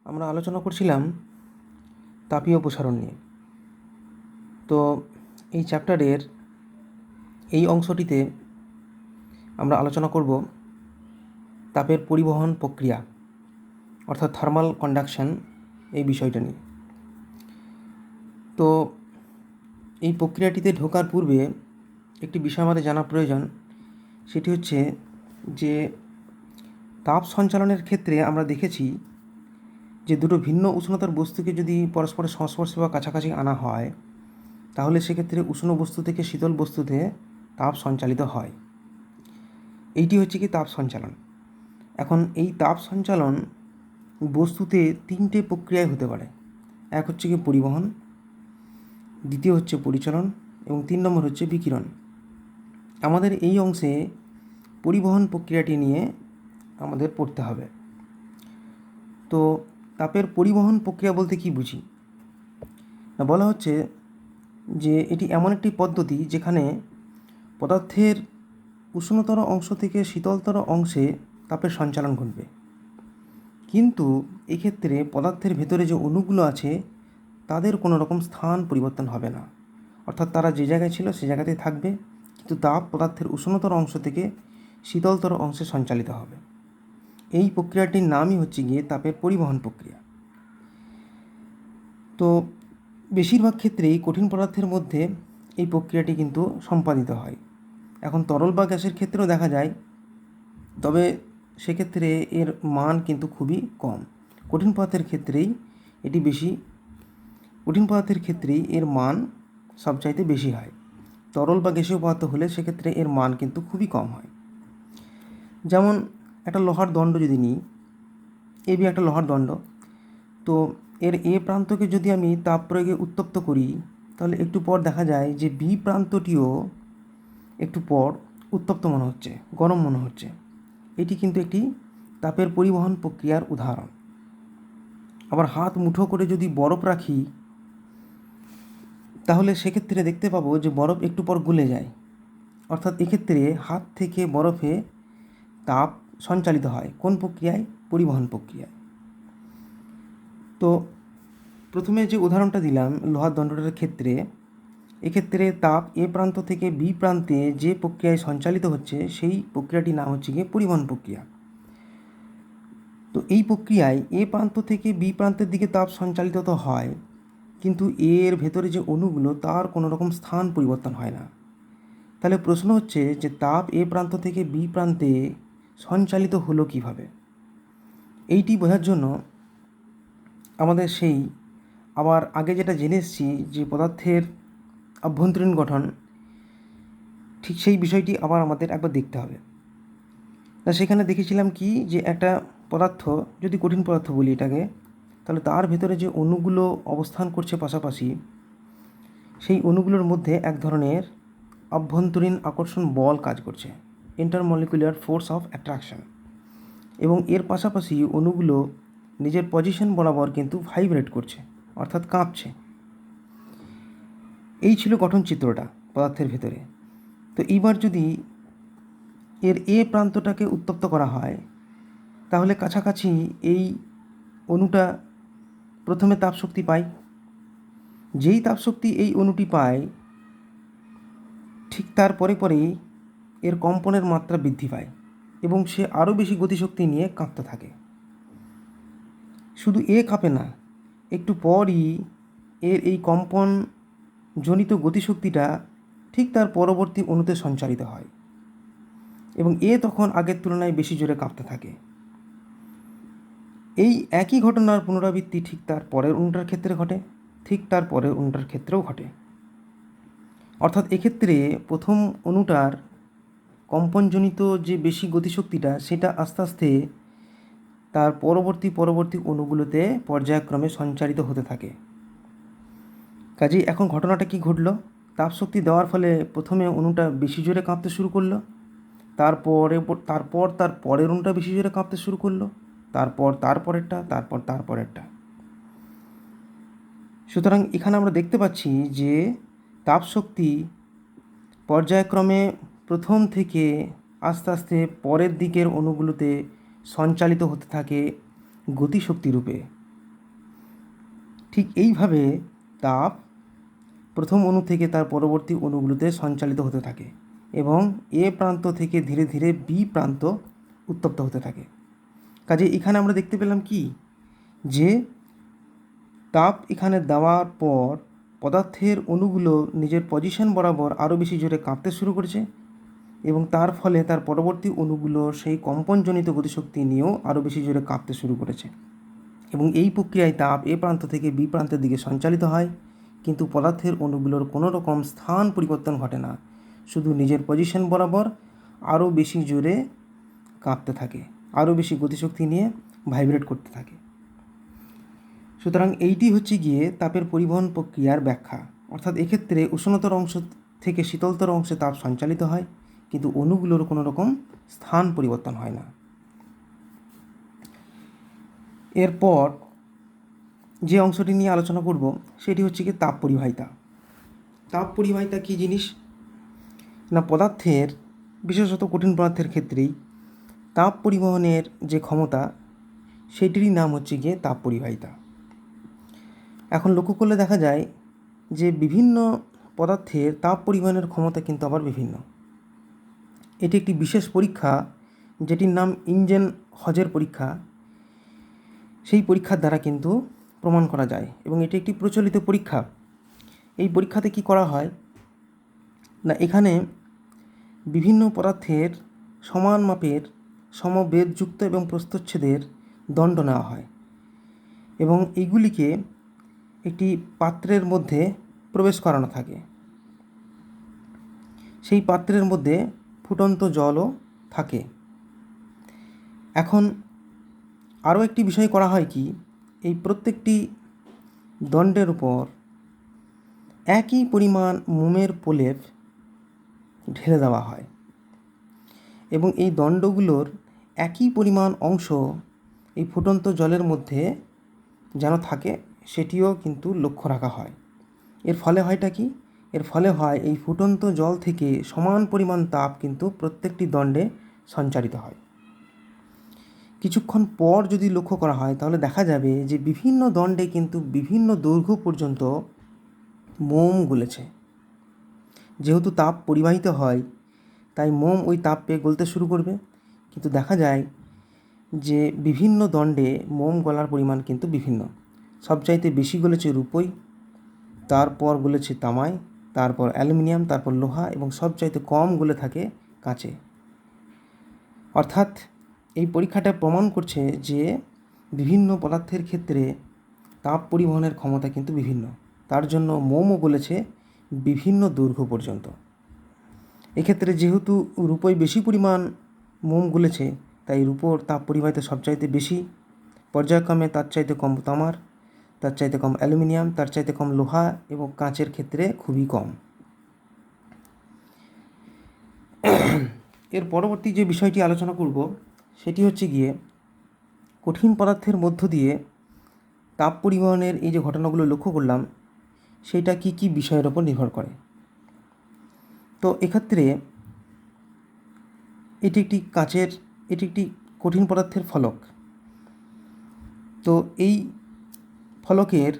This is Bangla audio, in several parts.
আমরা আলোচনা করছিলাম তাপীয় প্রসারণ নিয়ে। তো এই চ্যাপ্টারের এই অংশটিতে আমরা আলোচনা করব তাপের পরিবহন প্রক্রিয়া অর্থাৎ থার্মাল কন্ডাকশন এই বিষয়টা নিয়ে। তো এই প্রক্রিয়াটিতে ঢোকার পূর্বে একটি বিষয় আমাদের জানা প্রয়োজন, সেটি হচ্ছে যে তাপ সঞ্চালনের ক্ষেত্রে আমরা দেখেছি যে দুটো ভিন্ন উষ্ণতার বস্তুকে যদি পরস্পরের সংস্পর্শে বা কাছাকাছি আনা হয় তাহলে সেক্ষেত্রে উষ্ণ বস্তু থেকে শীতল বস্তুতে তাপ সঞ্চালিত হয়। এইটি হচ্ছে কি তাপ সঞ্চালন। এখন এই তাপ সঞ্চালন বস্তুতে তিনটে প্রক্রিয়ায় হতে পারে। এক হচ্ছে কি পরিবহন, দ্বিতীয় হচ্ছে পরিচলন এবং 3 নম্বর হচ্ছে বিকিরণ। আমাদের এই অংশে পরিবহন প্রক্রিয়াটি নিয়ে আমাদের পড়তে হবে। তো তাপের পরিবহন প্রক্রিয়া বলতে কি বুঝি না, বলা হচ্ছে যে এটি এমন একটি পদ্ধতি যেখানে পদার্থের উষ্ণতর অংশ থেকে শীতলতর অংশে তাপের সঞ্চালন ঘটবে, কিন্তু এক্ষেত্রে পদার্থের ভেতরে যে অণুগুলো আছে তাদের কোনো রকম স্থান পরিবর্তন হবে না, অর্থাৎ তারা যে জায়গায় ছিল সে জায়গাতেই থাকবে, কিন্তু তাপ পদার্থের উষ্ণতর অংশ থেকে শীতলতর অংশে সঞ্চালিত হবে। এই প্রক্রিয়াটির নামই হচ্ছে গিয়ে তাপের পরিবহন প্রক্রিয়া। তো বেশিরভাগ ক্ষেত্রেই কঠিন পদার্থের মধ্যে এই প্রক্রিয়াটি কিন্তু সম্পাদিত হয়। এখন তরল বা গ্যাসের ক্ষেত্রেও দেখা যায়, তবে সেক্ষেত্রে এর মান কিন্তু খুবই কম। কঠিন পদার্থের ক্ষেত্রেই এর মান সবচাইতে বেশি হয়। তরল বা গ্যাসীয় পদার্থ হলে সেক্ষেত্রে এর মান কিন্তু খুবই কম হয়। যেমন একটা লোহার দণ্ড যদি নিই, এবি একটা লোহার দণ্ড, তো এর এ প্রান্তকে যদি আমি তাপ প্রয়োগে উত্তপ্ত করি তাহলে একটু পর দেখা যায় যে বি প্রান্তটিও একটু পর উত্তপ্ত মনে হচ্ছে, গরম মনে হচ্ছে। এটি কিন্তু একটি তাপের পরিবহন প্রক্রিয়ার উদাহরণ। আবার হাত মুঠো করে যদি বরফ রাখি তাহলে সেক্ষেত্রে দেখতে পাবো যে বরফ একটু পর গলে যায়, অর্থাৎ এক্ষেত্রে হাত থেকে বরফে তাপ সঞ্চালিত হয়। কোন প্রক্রিয়ায়? পরিবহন প্রক্রিয়ায়। তো প্রথমে যে উদাহরণটা দিলাম লোহার দণ্ডটার ক্ষেত্রে, এক্ষেত্রে তাপ এ প্রান্ত থেকে বি প্রান্তে যে প্রক্রিয়ায় সঞ্চালিত হচ্ছে সেই প্রক্রিয়াটির নাম হচ্ছে গিয়ে পরিবহন প্রক্রিয়া। তো এই প্রক্রিয়ায় এ প্রান্ত থেকে বি প্রান্তের দিকে তাপ সঞ্চালিত তো হয়, কিন্তু এর ভেতরে যে অণুগুলো তার কোনো রকম স্থান পরিবর্তন হয় না। তাহলে প্রশ্ন হচ্ছে যে তাপ এ প্রান্ত থেকে বি প্রান্তে সঞ্চালিত হলো কিভাবে? এইটি বোঝার জন্য আমাদের আবার আগে যেটা জেনে এসেছি যে পদার্থের অভ্যন্তরীণ গঠন, ঠিক সেই বিষয়টি আবার আমাদের একবার দেখতে হবে। তা সেখানে দেখেছিলাম কি যে একটা পদার্থ, যদি কঠিন পদার্থ বলি এটাকে, তাহলে তার ভেতরে যে অণুগুলো অবস্থান করছে পাশাপাশি, সেই অণুগুলোর মধ্যে এক ধরনের অভ্যন্তরীণ আকর্ষণ বল কাজ করছে, ইন্টারমলিকুলার ফোর্স অফ অ্যাট্রাকশন, এবং এর পাশাপাশি অণুগুলো নিজের পজিশন বরাবর কিন্তু ভাইব্রেট করছে, অর্থাৎ কাঁপছে। এই ছিল গঠন চিত্রটা পদার্থের ভেতরে। তো এইবার যদি এর এ প্রান্তটাকে উত্তপ্ত করা হয় তাহলে কাছাকাছি এই অণুটা প্রথমে তাপশক্তি পায়। যেই তাপশক্তি এই অণুটি পায় ঠিক তার পরেই এর কম্পনের মাত্রা বৃদ্ধি পায় এবং সে আরও বেশি গতিশক্তি নিয়ে কাঁপতে থাকে। শুধু কাঁপে না, একটু পরই এর এই কম্পন জনিত গতিশক্তিটা ঠিক তার পরবর্তী অণুতে সঞ্চারিত হয় এবং তখন আগের তুলনায় বেশি জোরে কাঁপতে থাকে। এই একই ঘটনার পুনরাবৃত্তি ঠিক তার পরের অণুটার ক্ষেত্রে ঘটে, ঠিক তার পরের অণুটার ক্ষেত্রেও ঘটে। অর্থাৎ এক্ষেত্রে প্রথম অণুটার কম্পনজনিত যে বেশি গতিশক্তিটা সেটা আস্তে আস্তে তার পরবর্তী অণুগুলোতে পর্যায়ক্রমে সঞ্চারিত হতে থাকে। কাজেই এখন ঘটনাটা কি ঘটল? তাপশক্তি দেওয়ার ফলে প্রথমে অণুটা বেশি জোরে কাঁপতে শুরু করলো, তারপর তার পরের অণুটা বেশি জোরে কাঁপতে শুরু করলো, তার পরেরটা। সুতরাং এখানে আমরা দেখতে পাচ্ছি যে তাপশক্তি পর্যায়ক্রমে প্রথম থেকে আস্তে আস্তে পরের দিকের অণুগুলোতে সঞ্চালিত হতে থাকে গতিশক্তি রূপে। ঠিক এইভাবে তাপ প্রথম অণু থেকে তার পরবর্তী অণুগুলোতে সঞ্চালিত হতে থাকে এবং এ প্রান্ত থেকে ধীরে ধীরে বি প্রান্ত উত্তপ্ত হতে থাকে। কাজে এখানে আমরা দেখতে পেলাম কি, যে তাপ এখানে দেওয়ার পর পদার্থের অণুগুলো নিজের পজিশন বরাবর আরও বেশি জোরে কাঁপতে শুরু করেছে এবং তার ফলে তার পরবর্তী অণুগুলো সেই কম্পনজনিত গতিশক্তি নিয়েও আরও বেশি জোরে কাঁপতে শুরু করেছে এবং এই প্রক্রিয়ায় তাপ এ প্রান্ত থেকে বি প্রান্তের দিকে সঞ্চালিত হয়, কিন্তু পদার্থের অণুগুলোর কোনো রকম স্থান পরিবর্তন ঘটে না, শুধু নিজের পজিশন বরাবর আরও বেশি জোরে কাঁপতে থাকে, আরও বেশি গতিশক্তি নিয়ে ভাইব্রেট করতে থাকে। সুতরাং এইটি হচ্ছে গিয়ে তাপের পরিবহন প্রক্রিয়ার ব্যাখ্যা। অর্থাৎ এক্ষেত্রে উষ্ণতর অংশ থেকে শীতলতর অংশে তাপ সঞ্চালিত হয়, কিন্তু অণুগুলোর কোনো রকম স্থান পরিবর্তন হয় না। এরপর যে অংশটি নিয়ে আলোচনা করব সেটি হচ্ছে কি তাপ পরিবাহিতা। তাপ পরিবাহিতা কী জিনিস না, পদার্থের, বিশেষত কঠিন পদার্থের ক্ষেত্রেই তাপ পরিবহনের যে ক্ষমতা সেটিরই নাম হচ্ছে গিয়ে তাপ পরিবাহিতা। এখন লক্ষ্য করলে দেখা যায় যে বিভিন্ন পদার্থের তাপ পরিবহনের ক্ষমতা কিন্তু আবার বিভিন্ন। এটি একটি বিশেষ পরীক্ষা যেটির নাম ইঞ্জেন হজের পরীক্ষা। সেই পরীক্ষার দ্বারা কিন্তু প্রমাণ করা যায় এবং এটি একটি প্রচলিত পরীক্ষা। এই পরীক্ষাতে কি করা হয় না, এখানে বিভিন্ন পদার্থের সমান মাপের সমবেধযুক্ত এবং প্রস্থচ্ছেদের দণ্ড নেওয়া হয় এবং এইগুলিকে একটি পাত্রের মধ্যে প্রবেশ করানো থাকে। সেই পাত্রের মধ্যে ফুটন্ত জলও থাকে। এখন আরও একটি বিষয় করা হয় কি, এই প্রত্যেকটি দণ্ডের উপর একই পরিমাণ মোমের প্রলেপ ঢেলে দেওয়া হয় এবং এই দণ্ডগুলোর একই পরিমাণ অংশ এই ফুটন্ত জলের মধ্যে যেন থাকে সেটিও কিন্তু লক্ষ্য রাখা হয়। এর ফলে হয়টা কি, এর ফলে হয় এই ফুটন্ত জল থেকে সমান পরিমাণ তাপ কিন্তু প্রত্যেকটি দণ্ডে সঞ্চারিত হয়। কিছুক্ষণ পর যদি লক্ষ্য করা হয় তাহলে দেখা যাবে যে বিভিন্ন দণ্ডে কিন্তু বিভিন্ন দৈর্ঘ্য পর্যন্ত মোম গলেছে। যেহেতু তাপ পরিবাহিত হয় তাই মোম ওই তাপ পেয়ে গলতে শুরু করবে, কিন্তু দেখা যায় যে বিভিন্ন দণ্ডে মোম গলার পরিমাণ কিন্তু বিভিন্ন। সবচাইতে বেশি গলেছে রূপোই, তারপর গলেছে তামায়, তারপর অ্যালুমিনিয়াম, তারপর লোহা এবং সবচাইতে কম গলে থাকে কাঁচে। অর্থাৎ এই পরীক্ষাটা প্রমাণ করছে যে বিভিন্ন পদার্থের ক্ষেত্রে তাপ পরিবহনের ক্ষমতা কিন্তু বিভিন্ন, তার জন্য মোমও গলেছে বিভিন্ন দৈর্ঘ্য পর্যন্ত। এক্ষেত্রে যেহেতু রূপোয় বেশি পরিমাণ মোম গলেছে তাই রূপোর তাপ পরিবাহিতা সবচাইতে বেশি, পর্যায়ক্রমে তার চাইতে কম তামার, তার চাইতে কম অ্যালুমিনিয়াম, তার চাইতে কম লোহা এবং কাঁচের ক্ষেত্রে খুবই কম। এর পরবর্তী যে বিষয়টি আলোচনা করব সেটি হচ্ছে গিয়ে কঠিন পদার্থের মধ্য দিয়ে তাপ পরিবহনের এই যে ঘটনাগুলো লক্ষ্য করলাম সেটা কি কি বিষয়ের ওপর নির্ভর করে। তো এক্ষেত্রে এটি একটি কঠিন পদার্থের ফলক। তো এই ফলকের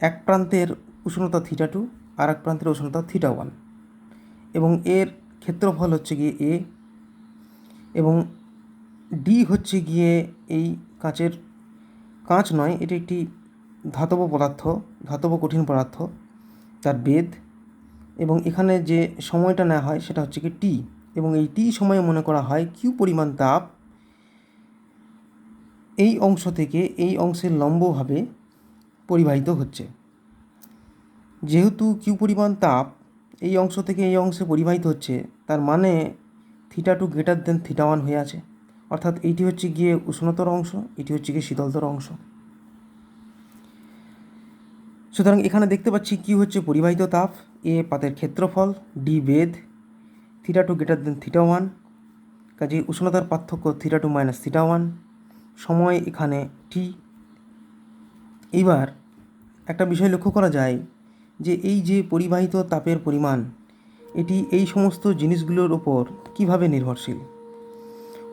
এক প্রান্তের উষ্ণতা θ2 আর এক প্রান্তের উষ্ণতা θ1 এবং এর ক্ষেত্রফল হচ্ছে গিয়ে a এবং d হচ্ছে গিয়ে এই কাঁচ নয়, এটি একটি ধাতব পদার্থ, ধাতব কঠিন পদার্থ, তার বেধ এবং এখানে যে সময়টা নেওয়া হয় সেটা হচ্ছে কি t এবং এই t সময়ে মনে করা হয় q পরিমাণ তাপ এই অংশ থেকে এই অংশের লম্বভাবে পরিবাহিত হচ্ছে। যেহেতু q পরিমাণ তাপ এই অংশ থেকে এই অংশে পরিবাহিত হচ্ছে তার মানে θ2 গ্রেটার দেন θ1 হয়ে আছে, অর্থাৎ এইটি হচ্ছে গিয়ে উষ্ণতর অংশ, এটি হচ্ছে গিয়ে শীতলতর অংশ। সুতরাং এখানে দেখতে পাচ্ছি কি হচ্ছে পরিবাহিত তাপ, এ পাতের ক্ষেত্রফল, ডি বেধ, θ2 গ্রেটার দেন θ1, কাজে উষ্ণতার পার্থক্য θ2 মাইনাস θ1, সময় এখানে t। এইবার একটা বিষয় লক্ষ্য করা যায় যে এই যে পরিবাহিত তাপের পরিমাণ এটি এই সমস্ত জিনিসগুলোর ওপর কিভাবে নির্ভরশীল।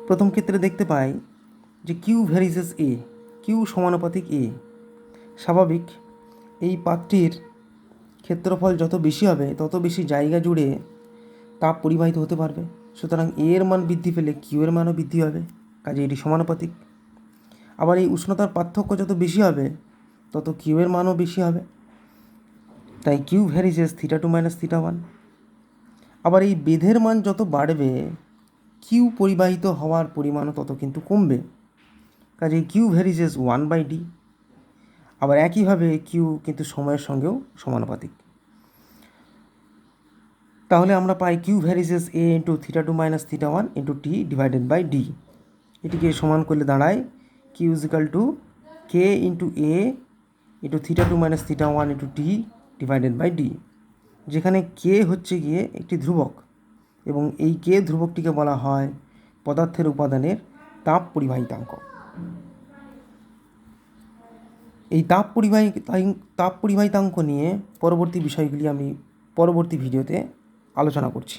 প্রথম ক্ষেত্রে দেখতে পাই যে কিউ ভ্যারিসেস এ, কিউ সমানুপাতিক এ, স্বাভাবিক এই পাত্রটির ক্ষেত্রফল যত বেশি হবে তত বেশি জায়গা জুড়ে তাপ পরিবাহিত হতে পারবে, সুতরাং এ এর মান বৃদ্ধি পেলে কিউ এর মানও বৃদ্ধি হবে, কাজে এটি সমানুপাতিক। আবার এই উষ্ণতার পার্থক্য যত বেশি হবে তত কিউ এর মানও বেশি হবে, তাই কিউ ভ্যারিজেস θ2 - θ1। আবার এই বেধের মান যত বাড়বে কিউ পরিবাহিত হওয়ার পরিমাণও তত কিন্তু কমবে, কাজে কিউ ভ্যারিজেস 1/d। আবার একইভাবে কিউ কিন্তু সময়ের সঙ্গেও সমানুপাতিক। তাহলে আমরা পাই Q varies a into θ2 - θ1 into T divided by D. এটিকে সমান করলে দাঁড়ায় Q is equal to K into A into θ2 - θ1 into T divided by D, যেখানে কে হচ্ছে গিয়ে একটি ধ্রুবক এবং এই কে ধ্রুবকটিকে বলা হয় পদার্থের উপাদানের তাপ পরিবাহিতাঙ্ক। এই তাপ পরিবাহিতাঙ্ক নিয়ে পরবর্তী বিষয়গুলি আমি পরবর্তী ভিডিওতে আলোচনা করছি।